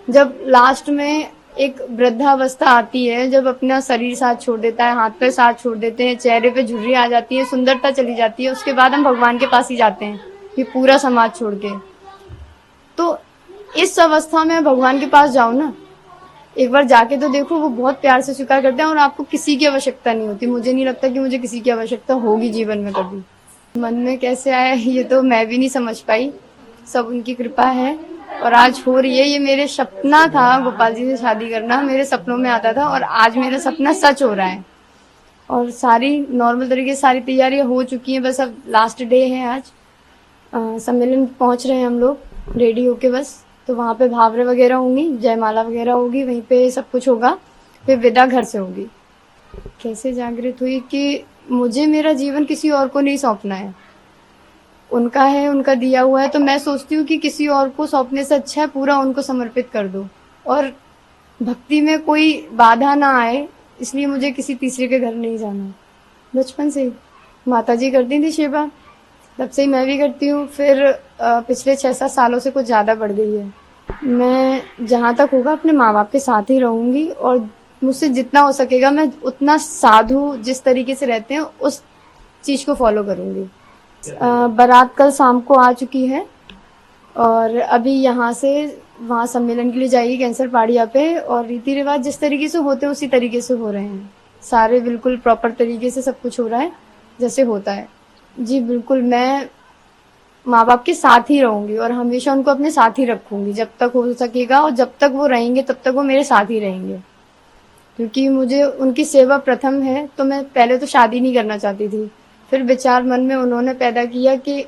जब लास्ट में एक वृद्धावस्था आती है, जब अपना शरीर साथ छोड़ देता है, हाथ पैर साथ छोड़ देते हैं, चेहरे पे झुर्री आ जाती है, सुंदरता चली जाती है, उसके बाद हम भगवान के पास ही जाते हैं, ये पूरा समाज छोड़ के। तो इस अवस्था में भगवान के पास जाओ ना, एक बार जाके तो देखो, वो बहुत प्यार से स्वीकार करते हैं और आपको किसी की आवश्यकता नहीं होती। मुझे नहीं लगता कि मुझे किसी की आवश्यकता होगी जीवन में कभी। मन में कैसे आया ये तो मैं भी नहीं समझ पाई, सब उनकी कृपा है और आज हो रही है। ये मेरे सपना था गोपाल जी से शादी करना, मेरे सपनों में आता था और आज मेरा सपना सच हो रहा है। और सारी नॉर्मल तरीके से सारी तैयारियां हो चुकी हैं, बस अब लास्ट डे है आज। सम्मेलन पहुंच रहे हैं हम लोग रेडी होके बस, तो वहाँ पे भावरे वगैरह होंगी, जयमाला वगैरह होगी, वहीं पे सब कुछ होगा, फिर विदा घर से होगी। कैसे जागृत हुई कि मुझे मेरा जीवन किसी और को नहीं सौंपना है, उनका है, उनका दिया हुआ है। तो मैं सोचती हूँ कि किसी और को सौंपने से अच्छा है पूरा उनको समर्पित कर दो और भक्ति में कोई बाधा ना आए, इसलिए मुझे किसी तीसरे के घर नहीं जाना। बचपन से ही माता जी करती थी सेवा, तब से ही मैं भी करती हूँ। फिर पिछले 6-7 सालों से कुछ ज़्यादा बढ़ गई है। मैं जहाँ तक होगा अपने माँ बाप के साथ ही रहूँगी और मुझसे जितना हो सकेगा मैं उतना साधु जिस तरीके से रहते हैं उस चीज़ को फॉलो करूँगी। बारात कल शाम को आ चुकी है और अभी यहाँ से वहाँ सम्मेलन के लिए जाएगी कैंसर पहाड़िया पे, और रीति रिवाज जिस तरीके से होते हैं उसी तरीके से हो रहे हैं सारे, बिल्कुल प्रॉपर तरीके से सब कुछ हो रहा है जैसे होता है। जी बिल्कुल, मैं माँ बाप के साथ ही रहूंगी और हमेशा उनको अपने साथ ही रखूंगी जब तक हो सकेगा, और जब तक वो रहेंगे तब तक वो मेरे साथ ही रहेंगे, क्योंकि मुझे उनकी सेवा प्रथम है। तो मैं पहले तो शादी नहीं करना चाहती थी, फिर विचार मन में उन्होंने पैदा किया कि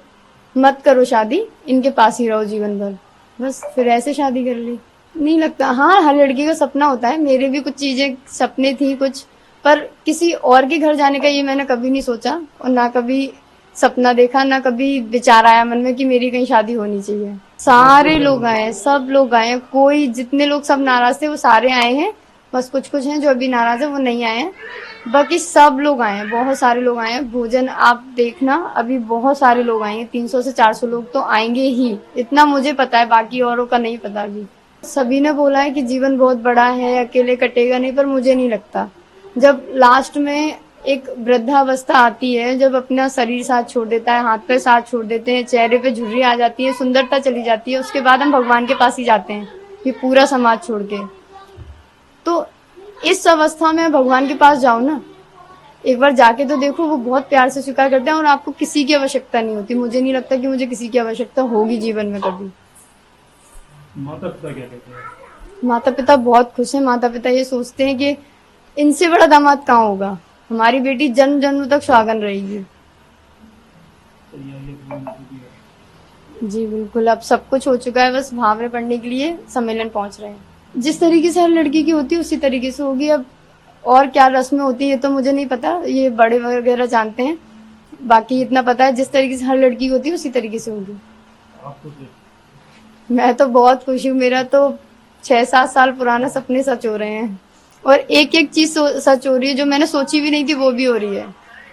मत करो शादी, इनके पास ही रहो जीवन भर, बस फिर ऐसे शादी कर ली। नहीं लगता, हाँ हर लड़की का सपना होता है, मेरे भी कुछ चीजें सपने थी कुछ, पर किसी और के घर जाने का ये मैंने कभी नहीं सोचा और ना कभी सपना देखा, ना कभी विचार आया मन में कि मेरी कहीं शादी होनी चाहिए। सारे लोग आए हैं, सब लोग आए हैं, कोई जितने लोग सब नाराज थे वो सारे आए हैं, बस कुछ कुछ हैं जो अभी नाराज है वो नहीं आए हैं, बाकी सब लोग आए हैं, बहुत सारे लोग आए हैं। भोजन आप देखना, अभी बहुत सारे लोग आएंगे, 300 से 400 लोग तो आएंगे ही, इतना मुझे पता है, बाकी औरों का नहीं पता अभी। सभी ने बोला है कि जीवन बहुत बड़ा है, अकेले कटेगा नहीं, पर मुझे नहीं लगता। जब लास्ट में एक वृद्धावस्था आती है, जब अपना शरीर साथ छोड़ देता है, हाथ पैर साथ छोड़ देते हैं, चेहरे पे झुर्री आ जाती है, सुंदरता चली जाती है, उसके बाद हम भगवान के पास ही जाते हैं, ये पूरा समाज छोड़ के। तो इस अवस्था में भगवान के पास जाओ ना, एक बार जाके तो देखो, वो बहुत प्यार से स्वीकार करते हैं और आपको किसी की आवश्यकता नहीं होती। मुझे नहीं लगता कि मुझे किसी की आवश्यकता होगी जीवन में कभी। माता पिता क्या कहते हैं? माता पिता बहुत खुश हैं। माता पिता ये सोचते हैं कि इनसे बड़ा दामाद कहाँ होगा, हमारी बेटी जन्म जन्म तक सुहागन रहेगी। जी बिल्कुल, अब सब कुछ हो चुका है, बस भावरे पढ़ने के लिए सम्मेलन पहुंच रहे हैं। जिस तरीके से हर लड़की की होती है उसी तरीके से होगी। अब और क्या रस्में होती है ये तो मुझे नहीं पता, ये बड़े वगैरह जानते हैं, बाकी इतना पता है जिस तरीके से हर लड़की की होती है उसी तरीके से होगी। मैं तो बहुत खुश हूँ, मेरा तो 6-7 साल पुराना सपने सच हो रहे हैं और एक एक चीज सच हो रही है, जो मैंने सोची भी नहीं थी वो भी हो रही है।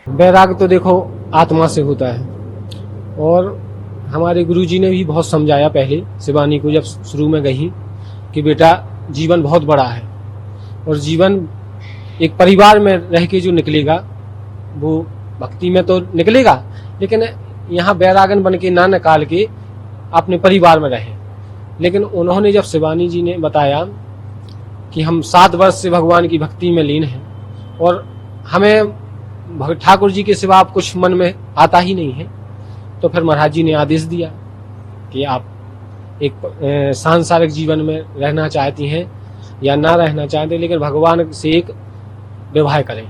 वैराग तो देखो आत्मा से होता है और हमारे गुरुजी ने भी बहुत समझाया पहले शिवानी को जब शुरू में गई कि बेटा जीवन बहुत बड़ा है और जीवन एक परिवार में रह के जो निकलेगा वो भक्ति में तो निकलेगा, लेकिन यहाँ वैरागन बन के ना निकाल के अपने परिवार में रहे। लेकिन उन्होंने जब शिवानी जी ने बताया कि हम 7 वर्ष से भगवान की भक्ति में लीन हैं और हमें ठाकुर जी के सिवा आप कुछ मन में आता ही नहीं है, तो फिर महाराज जी ने आदेश दिया कि आप एक सांसारिक जीवन में रहना चाहती हैं या ना रहना चाहते, लेकिन भगवान से एक विवाह करें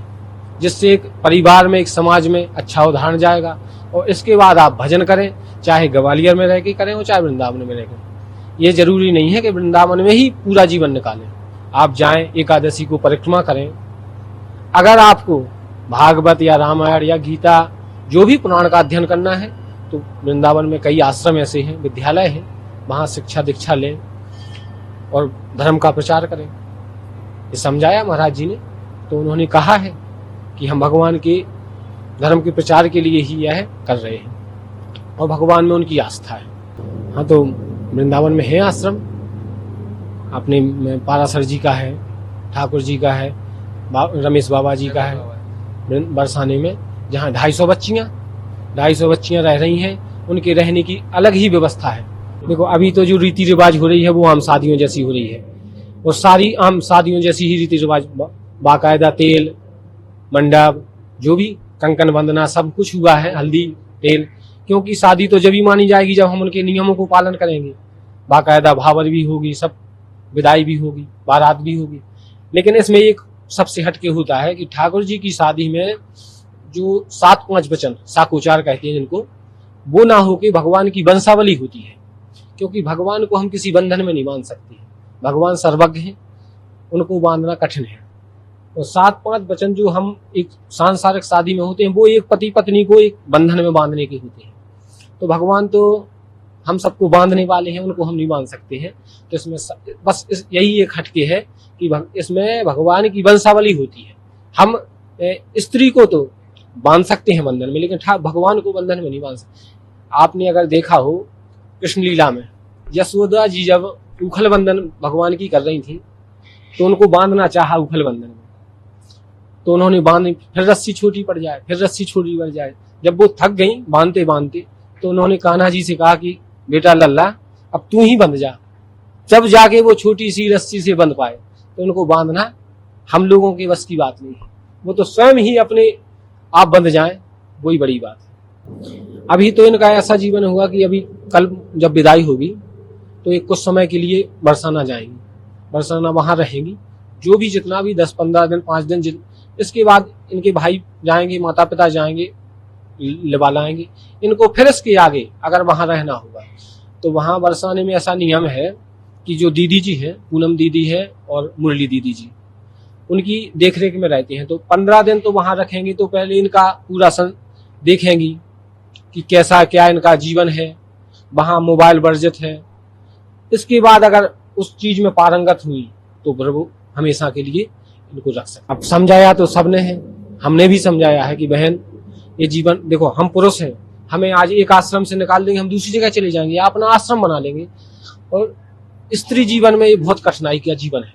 जिससे एक परिवार में, एक समाज में अच्छा उदाहरण जाएगा, और इसके बाद आप भजन करें, चाहे ग्वालियर में रह के करें और चाहे वृंदावन में रह के। ये जरूरी नहीं है कि वृंदावन में ही पूरा जीवन निकालें, आप जाएं एकादशी को परिक्रमा करें। अगर आपको भागवत या रामायण या गीता जो भी पुराण का अध्ययन करना है तो वृंदावन में कई आश्रम ऐसे हैं, विद्यालय हैं, वहां शिक्षा दीक्षा लें और धर्म का प्रचार करें। ये समझाया महाराज जी ने, तो उन्होंने कहा है कि हम भगवान के धर्म के प्रचार के लिए ही यह कर रहे हैं और भगवान में उनकी आस्था है। हाँ, तो वृंदावन में है आश्रम, अपने पारासर जी का है, ठाकुर जी का है, रमेश बाबा जी का है बरसाने में, जहाँ 250 बच्चियां रह रही हैं। उनके रहने की अलग ही व्यवस्था है। देखो अभी तो जो रीति रिवाज हो रही है वो आम शादियों जैसी हो रही है, और सारी आम शादियों जैसी ही रीति रिवाज, बाकायदा तेल मंडप, जो भी कंकन वंदना सब कुछ हुआ है, हल्दी तेल, क्योंकि शादी तो जब ही मानी जाएगी जब हम उनके नियमों को पालन करेंगे। बाकायदा भावर भी होगी, सब विदाई भी होगी, बारात भी होगी। लेकिन इसमें एक सबसे हटके होता है कि ठाकुर जी की शादी में जो 7-5 वचन, साकोचार कहते हैं जिनको, वो ना होके भगवान की वंशावली होती है, क्योंकि भगवान को हम किसी बंधन में नहीं बांध सकते। भगवान सर्वज्ञ हैं, उनको बांधना कठिन है। और 7-5 वचन जो हम एक सांसारिक शादी में होते हैं वो एक पति पत्नी को एक बंधन में बांधने के होते हैं। तो भगवान तो हम सबको बांधने वाले हैं, उनको हम नहीं बांध सकते हैं। तो इसमें बस यही एक हटके है कि इसमें भगवान की वंशावली होती है। हम स्त्री को तो बांध सकते हैं बंधन में, लेकिन भगवान को बंधन में नहीं बांध सकते। आपने अगर देखा हो कृष्ण लीला में, यशोदा जी जब उखल बंधन भगवान की कर रही थी तो उनको बांधना चाहा उखल बंधन में, तो उन्होंने बांधी, फिर रस्सी छोटी पड़ जाए, फिर रस्सी छोटी पड़ जाए। जब वो थक गई बांधते बांधते, तो उन्होंने कान्हा जी से कहा कि बेटा लल्ला अब तू ही बंध जा। जब जाके वो छोटी सी रस्सी से बंध पाए। तो उनको बांधना हम लोगों के बस की बात नहीं है, वो तो स्वयं ही अपने आप बंध जाएं, वही बड़ी बात है। अभी तो इनका ऐसा जीवन हुआ कि अभी कल जब विदाई होगी तो एक कुछ समय के लिए बरसाना जाएंगी, बरसाना वहां रहेंगी, जो भी जितना भी 10-15 दिन 5 दिन, इसके बाद इनके भाई जाएंगे, माता पिता जाएंगे, लिबा लाएंगे इनको। फिर इसके आगे अगर वहां रहना होगा तो वहां बरसाने में ऐसा नियम है कि जो दीदी जी है, पूनम दीदी है और मुरली दीदी जी, उनकी देखरेख में रहते हैं। तो 15 दिन तो वहां रखेंगे। तो पहले इनका पूरा देखेंगी कि कैसा क्या इनका जीवन है, वहां मोबाइल वर्जित है। इसके बाद अगर उस चीज में पारंगत हुई तो फिर वो हमेशा के लिए इनको रख सकते। अब समझाया तो सबने है, हमने भी समझाया है कि बहन ये जीवन देखो, हम पुरुष हैं, हमें आज एक आश्रम से निकाल देंगे, हम दूसरी जगह चले जाएंगे या अपना आश्रम बना लेंगे। और स्त्री जीवन में ये बहुत कठिनाई का जीवन है,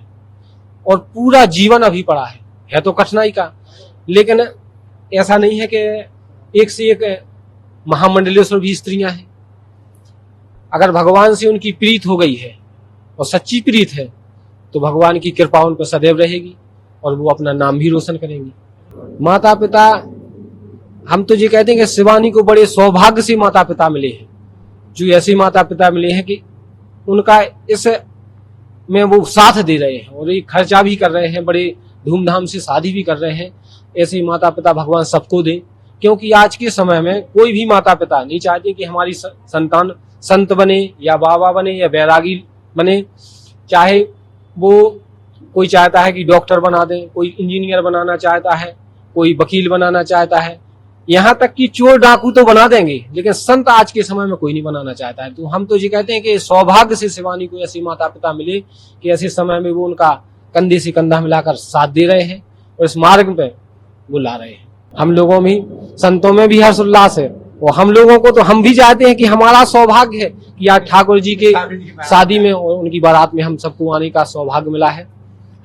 और पूरा जीवन अभी पड़ा है तो कठिनाई का। लेकिन ऐसा नहीं है कि एक से एक महामंडलेश्वर भी स्त्रियां हैं। अगर भगवान से उनकी प्रीत हो गई है और सच्ची प्रीत है तो भगवान की कृपा उन पर सदैव रहेगी और वो अपना नाम भी रोशन करेंगी। माता पिता, हम तो ये कहते हैं कि शिवानी को बड़े सौभाग्य से माता पिता मिले हैं, जो ऐसे माता पिता मिले हैं कि उनका इस में वो साथ दे रहे हैं और ये खर्चा भी कर रहे हैं, बड़े धूमधाम से शादी भी कर रहे हैं। ऐसे माता पिता भगवान सबको दे, क्योंकि आज के समय में कोई भी माता पिता नहीं चाहते कि हमारी संतान संत बने या बाबा बने या बैरागी बने। चाहे वो कोई चाहता है कि डॉक्टर बना दें, कोई इंजीनियर बनाना चाहता है, कोई वकील बनाना चाहता है, यहाँ तक कि चोर डाकू तो बना देंगे, लेकिन संत आज के समय में कोई नहीं बनाना चाहता है। तो हम तो ये कहते हैं कि सौभाग्य से शिवानी को ऐसे माता पिता मिले कि ऐसे समय में वो उनका कंधे से कंधा मिलाकर साथ दे रहे हैं और इस मार्ग पे वो ला रहे हैं। हम लोगों में, संतों में भी हर्ष उल्लास है, और हम लोगों को तो हम भी चाहते हैं कि हमारा सौभाग्य है कि आज ठाकुर जी के शादी में और उनकी बारात में हम सबको आने का सौभाग्य मिला है।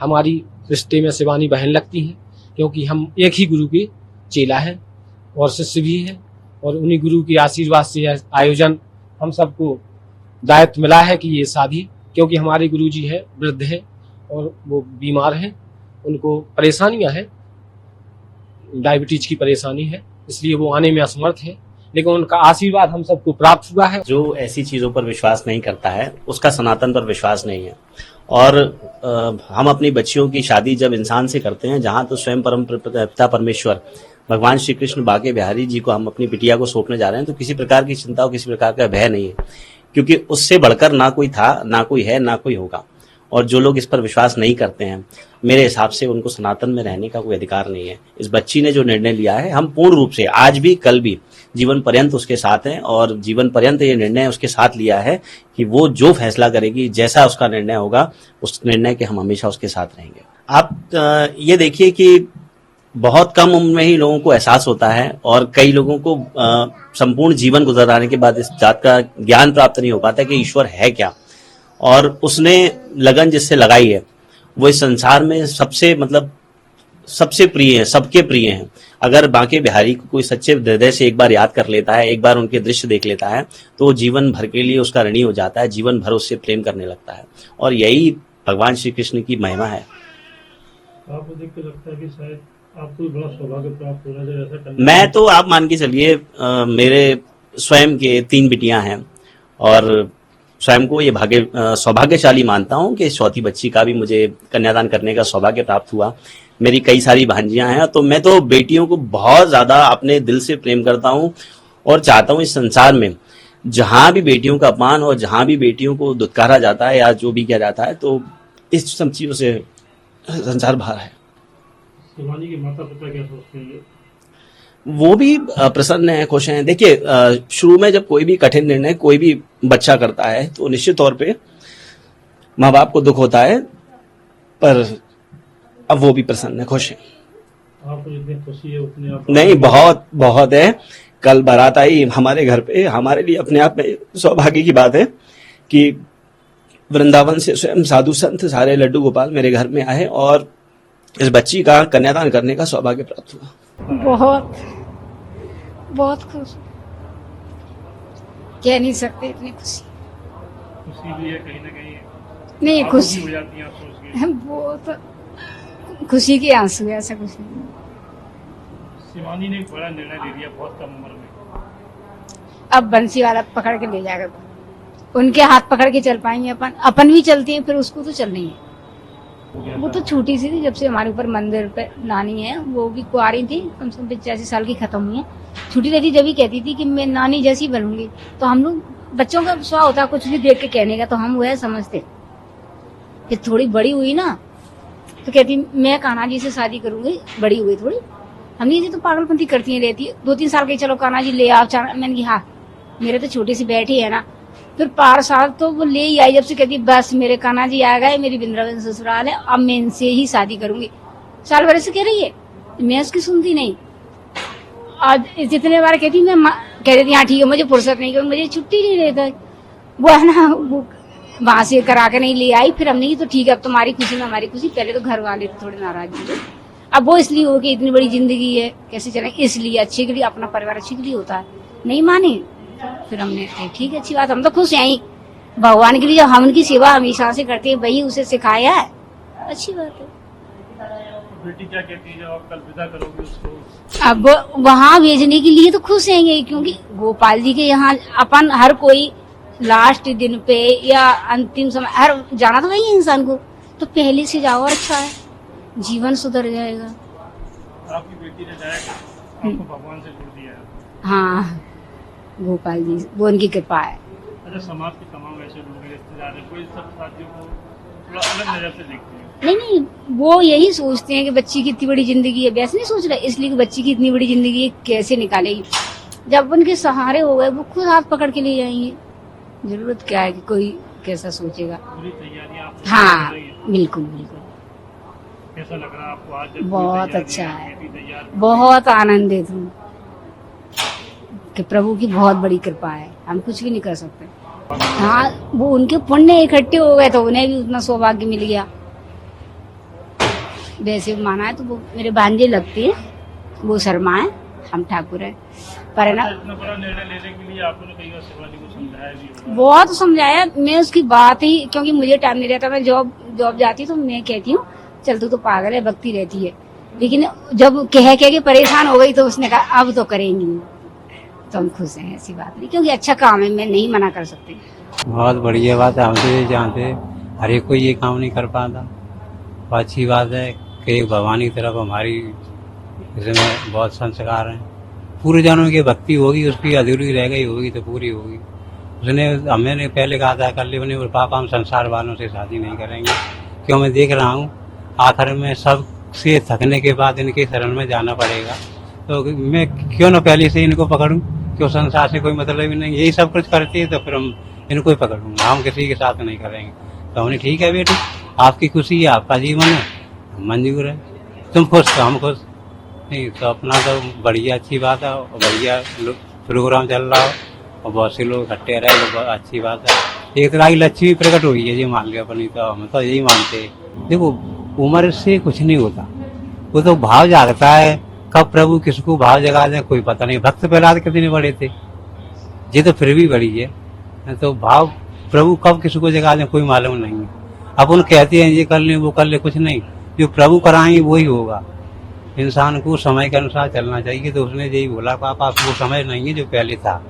हमारी रिश्ते में शिवानी बहन लगती है, क्योंकि हम एक ही गुरु के चेला हैं और शिष्य भी हैं, और उन्हीं गुरु के आशीर्वाद से आयोजन हम सबको दायित्व मिला है कि ये शादी, क्योंकि हमारे गुरु जी है, वृद्ध हैं और वो बीमार हैं, उनको परेशानियां हैं, डायबिटीज की परेशानी है, इसलिए वो आने में असमर्थ है, लेकिन उनका आशीर्वाद हम सबको प्राप्त हुआ है। जो ऐसी चीजों पर विश्वास नहीं करता है उसका सनातन पर विश्वास नहीं है। और हम अपनी बच्चियों की शादी जब इंसान से करते हैं, जहां तो स्वयं परम पिता परमेश्वर भगवान श्री कृष्ण बाके बिहारी जी को हम अपनी बिटिया को सौंपने जा रहे हैं, तो किसी प्रकार की चिंता और किसी प्रकार का भय नहीं है, क्योंकि उससे बढ़कर ना कोई था, ना कोई है, ना कोई होगा। और जो लोग इस पर विश्वास नहीं करते हैं, मेरे हिसाब से उनको सनातन में रहने का कोई अधिकार नहीं है। इस बच्ची ने जो निर्णय लिया है, हम पूर्ण रूप से आज भी कल भी जीवन पर्यंत उसके साथ हैं, और जीवन पर्यंत ये निर्णय उसके साथ लिया है कि वो जो फैसला करेगी, जैसा उसका निर्णय होगा, उस निर्णय के हम हमेशा उसके साथ रहेंगे। आप ये देखिए कि बहुत कम उम्र में ही लोगों को एहसास होता है, और कई लोगों को संपूर्ण जीवन गुजराने के बाद इस बात का ज्ञान प्राप्त नहीं हो पाता कि ईश्वर है क्या। और उसने लगन जिससे लगाई है वो इस संसार में सबसे मतलब सबसे प्रिय है, सबके प्रिय हैं। अगर बांके बिहारी को कोई सच्चे हृदय से एक बार याद कर लेता है, एक बार उनके दृश्य देख लेता है, तो वो जीवन भर के लिए उसका ऋणी हो जाता है, जीवन भर उससे प्रेम करने लगता है। और यही भगवान श्री कृष्ण की महिमा है। आपको देख के लगता है कि शायद आपको बड़ा सौभाग्य प्राप्त हो रहा है जब ऐसा करना। मैं तो आप मान के चलिए मेरे स्वयं के 3 बिटियां हैं और स्वयं को ये सौभाग्यशाली मानता हूं कि चौथी बच्ची का भी मुझे कन्यादान करने का सौभाग्य प्राप्त हुआ। मेरी कई सारी भांजियां हैं, तो मैं तो बेटियों को बहुत ज्यादा अपने दिल से प्रेम करता हूं और चाहता हूं इस संसार में जहां भी बेटियों का अपमान और जहां भी बेटियों को दुत्कारा जाता है या जो भी किया जाता है, तो इस सब चीजों से संसार बाहर है। शिवानी के माता पिता क्या सोचते हैं? वो भी प्रसन्न है, खुश हैं। देखिए शुरू में जब कोई भी कठिन निर्णय कोई भी बच्चा करता है तो निश्चित तौर पे माँ बाप को दुख होता है, पर अब वो भी प्रसन्न है, खुश है। आपको जितनी खुशी है उतनी आप नहीं, बहुत बहुत है। कल बारात आई हमारे घर पे, हमारे लिए अपने आप में सौभाग्य की बात है कि वृंदावन से स्वयं साधु संत सारे लड्डू गोपाल मेरे घर में आए और इस बच्ची का कन्यादान करने का सौभाग्य प्राप्त हुआ। बहुत बहुत खुश, कह नहीं सकते इतनी खुशी। खुशी भी है कहीं ना कहीं, नहीं आंसू भी खुशी, हो जाती है आप सोच के। बहुत खुशी के आंसू है, ऐसा कुछ नहीं। शिवानी ने एक बड़ा निर्णय ले लिया बहुत कम उम्र में। अब बंसी वाला पकड़ के ले जाएगा, उनके हाथ पकड़ के चल पाएंगे अपन भी चलते हैं, फिर उसको तो चलना ही है। वो तो छोटी सी थी जब से हमारे ऊपर मंदिर पे नानी है, वो भी कुआरी थी, कम से कम 85 साल की खत्म हुई है। छोटी रहती जब भी कहती थी कि मैं नानी जैसी बनूंगी, तो हम लोग बच्चों का स्वभाव होता कुछ भी देख के कहने का, तो हम वह समझते। फिर थोड़ी बड़ी हुई ना तो कहती मैं कान्हा जी से शादी करूंगी, बड़ी हुई थोड़ी। हमने ये तो पागलपंती करती रहती है। 2-3 साल के चलो कान्हा जी ले आओ, मैंने कहा हाँ, मेरे तो छोटी सी बैठी है ना। फिर 5 साल तो वो ले ही आई, जब से कहती बस मेरे कान्हा जी आ गए, मेरी वृंदावन ससुराल है, अब मैं इनसे ही शादी करूंगी। साल भर से कह रही है, मैं उसकी सुनती नहीं। आज जितने बार कहती मैं कह देती हाँ ठीक है, मुझे फुर्सत नहीं, क्योंकि मुझे छुट्टी नहीं रहता। वो है ना, वो वहां से करा के नहीं ले आई। फिर हमने की तो ठीक है, अब तुम्हारी खुशी में हमारी खुशी। पहले तो घर वाले थोड़े नाराज हुए, अब वो इसलिए हो कि इतनी बड़ी जिंदगी है कैसे चले, इसलिए अच्छे के लिए, अपना परिवार अच्छे के लिए होता है। नहीं माने, फिर हमने ठीक है अच्छी बात, हम तो खुश हैं। भगवान के लिए जब हम उनकी सेवा हमेशा से करते हैं, वही उसे सिखाया है, अच्छी बात है। बेटी क्या कहती है जब आप कल विदा करोगे उसको? अब वहाँ भेजने के लिए तो खुश रहेंगे, क्योंकि गोपाल जी के यहाँ अपन हर कोई लास्ट दिन पे या अंतिम समय हर जाना तो वही है इंसान को, तो पहले से जाओ और अच्छा है, जीवन सुधर जाएगा। आपकी बेटी ने डायरेक्ट आपको भगवान से जोड़ दिया है। हाँ, गोपाल जी, वो उनकी कृपा है। अच्छा, समाज के तमाम ऐसे लोग हैं, रिश्तेदार हैं, कोई सब साथियों को थोड़ा अलग नजर से देखते हैं। नहीं, वो यही सोचते हैं कि बच्ची की इतनी बड़ी जिंदगी है, वैसे नहीं सोच रहे, इसलिए कि बच्ची की इतनी बड़ी जिंदगी कैसे निकालेगी। जब उनके सहारे हो गए, वो खुद हाथ पकड़ के ले जाएंगे। जरूरत क्या है कि कोई कैसा सोचेगा। पूरी तैयारियां आप हाँ कर रही हैं। बिल्कुल बिल्कुल, कैसा लग रहा है आपको आज? जब बहुत पूरी अच्छा तैयारी है, बेटी तैयार, बहुत आनंदित हूँ कि प्रभु की बहुत बड़ी कृपा है, हम कुछ भी नहीं कर सकते। हाँ, वो उनके पुण्य इकट्ठे हो गए तो उन्हें भी उतना सौभाग्य मिल गया। वैसे माना है तो वो मेरे भांजे लगती है, वो शर्मा है, हम ठाकुर है, पर है ना इतना बड़ा निर्णय लेने के लिए आपने कई बार शिवानी को समझाया भी होगा। बहुत समझाया। मैं उसकी बात ही, क्योंकि मुझे टाइम नहीं रहता, मैं जॉब जाती तो मैं कहती हूँ चल तू तो पागल है, भक्ति रहती है। लेकिन जब कह के परेशान हो गई तो उसने कहा अब तो करेंगी, तो हम खुश हैं, ऐसी बात नहीं, क्योंकि अच्छा काम है, मैं नहीं मना कर सकती। बहुत बढ़िया बात है, हमसे जानते हर एक कोई ये काम नहीं कर पाता। और अच्छी बात है कि भगवान की तरफ हमारी इसमें बहुत संस्कार हैं। पूरे जनों की भक्ति होगी, उसकी अधूरी रह गई होगी तो पूरी होगी। उसने हमने पहले कहा था कर ले, बोले पापा हम संसार वालों से शादी नहीं करेंगे, क्यों मैं देख रहा हूँ आखिर में सब से थकने के बाद इनके शरण में जाना पड़ेगा, तो मैं क्यों ना पहले से इनको पकड़ूं, क्यों संसार से कोई मतलब ही नहीं, यही सब कुछ करती है तो फिर हम इनको ही पकड़ूंगा, हम किसी के साथ नहीं करेंगे। तो हमने ठीक है बेटी, आपकी खुशी है, आपका जीवन है, मंजूर है, तुम खुश तो हम खुश। नहीं तो अपना तो बढ़िया अच्छी बात है, और बढ़िया प्रोग्राम चल रहा हो और बहुत से लोग इकट्ठे रहे, तो बहुत अच्छी बात है। एक तरह की लक्ष्मी प्रकट हुई है, ये मान लिया अपनी, तो हम तो यही मानते हैं। देखो उम्र से कुछ नहीं होता, वो तो भाव जागता है। कब प्रभु किसको भाव जगा दे कोई पता नहीं। भक्त प्रहलाद कितने बड़े थे, ये तो फिर भी बड़ी है। तो भाव प्रभु कब किसको जगा दे कोई मालूम नहीं है। अपन कहते हैं ये कर ले वो कर ले, कुछ नहीं, जो प्रभु कराएंगे वही होगा। इंसान को समय के अनुसार चलना चाहिए। तो उसने यही बोला, पापा वो समय नहीं है जो पहले था,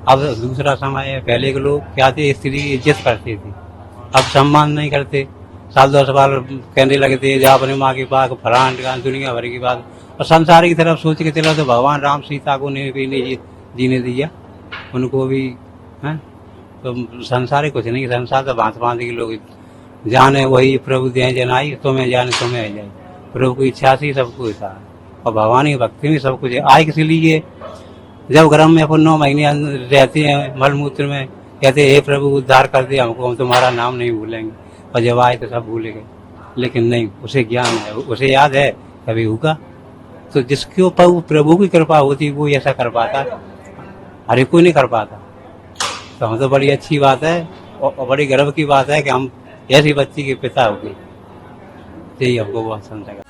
अब दूसरा समय है। पहले के लोग क्या थे, स्त्री की इज्जत करते थे, अब सम्मान नहीं करते। 7-10 बार कहने लगे थे जा अपने माँ के पास, फलान दुनिया भर की बात। और संसार की तरफ सोच के चला तो भगवान राम सीता को नहीं जीने दिया, उनको भी है। तो संसार ही कुछ नहीं, संसार तो भांत भांत के लोग जाने वही प्रभु दे जनाई, तुम्हें जाने तुम्हें आ जाए। प्रभु की इच्छा से सब कुछ था, और भगवान की भक्ति में सब कुछ है। आए किसी लिए जब गर्भ में अपन 9 महीने रहते हैं मलमूत्र में, कहते हे प्रभु उद्धार कर दे हमको, हम तुम्हारा नाम नहीं भूलेंगे। और जब आए तो सब भूले गए, लेकिन नहीं, उसे ज्ञान है, उसे याद है कभी होगा। तो जिसके ऊपर प्रभु की कृपा होती वो ऐसा कर पाता, हर कोई नहीं कर पाता। तो हम तो बड़ी अच्छी बात है और बड़ी गर्व की बात है कि हम ऐसी बच्ची के पिता हो गए। यही हमको बहुत संतोष है।